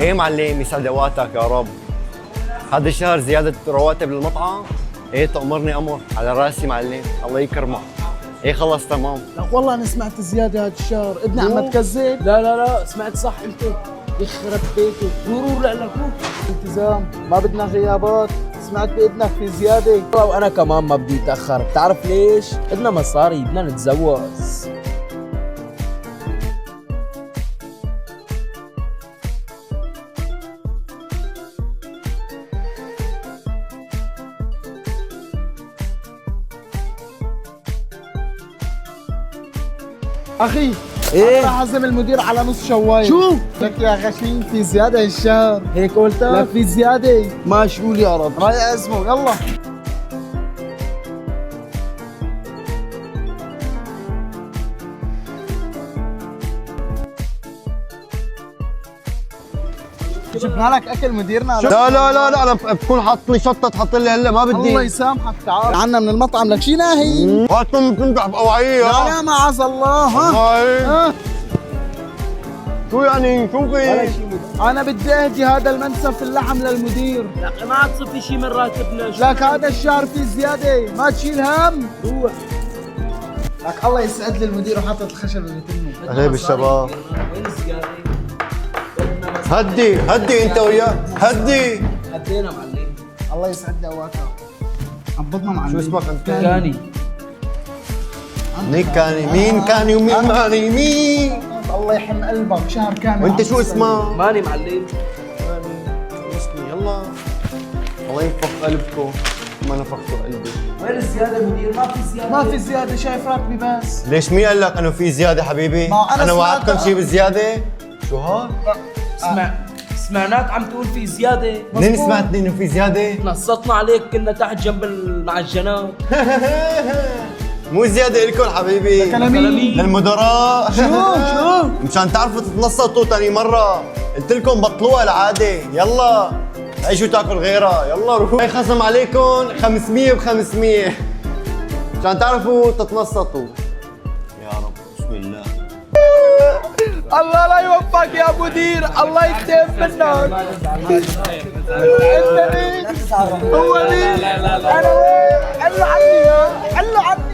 ايه معلم يسعد اوقاتك يا رب. هذا الشهر زيادة رواتب للمطعم؟ ايه تأمرني امر على راسي معلم، الله يكرمك. ايه خلص تمام. لك والله انا سمعت زياده هذا الشهر، ابن عم تكذب. لا سمعت صح انت. يخرب بيتك روح لك روح. التزام، ما بدنا غيابات. سمعت بإذنك في زياده. وانا كمان ما بدي اتاخر، بتعرف ليش؟ بدنا مصاري، بدنا نتزوج. اخي ايه؟ راح اعزم المدير على نص شوايه. شو؟ لك يا غشيم في زياده هالشهر. هيك قلت لك في زياده. ما شو يا رب. رايح اعزمه يلا. جبنا لك اكل مديرنا. لا انا بكون حاط لي شطة تحط لي هلا ما بدي. الله يسامحك. تعال عنا من المطعم لك شي ناهي. وقتكم بتمدح بأوعية. لا ما عز الله. ها شو يعني شو في؟ انا بدي اهدي هذا المنسف اللحم للمدير. لا ما عاد تصفي شيء من راتبنا. لك هذا الشهر في زياده، ما تشيل هم. روح. لك الله يسعد لي المدير وحاطط الخشب اللي تمه. غيب الشباب. وين الزياده؟ هدي انت وياه هدي. هدينا معلم. الله يسعد لي اوقاتك. عبطنا معلم. شو اسمك انت؟ كاني. مين كاني؟ مين كاني ومين ماني مين؟ الله يحن قلبك. شهر كامل. وانت شو اسمك؟ ماني معلم. شو اسمي؟ يلا الله ينفخ قلبكم. ما نفختوا قلبي. وين الزياده مدير؟ ما في زياده. ما في زياده، شايف راتبي بس. ليش مين قال لك انه في زياده حبيبي؟ ما أنا انا سمعت- وعدتكم شيء بالزياده؟ شو هاد؟ سمعناك عم تقول في زياده. منين سمعتني انه في زياده؟ نصتنا عليك كنا تحت جنب المعجنات. مو زياده لكم حبيبي. كلامي. للمدراء. شو؟ مشان تعرفوا تتنصتوا ثاني مره. قلت لكم بطلوها العاده. يلا عيشوا تاكل غيرها. يلا روحوا. هي خصم عليكم 500 ب500 مشان تعرفوا تتنصتوا. يا رب بسم الله. الله لا يوفقك يا مدير، الله يكتب منك. انت مين؟ هو مين؟ انا وين؟ قل له عني. قل له عني.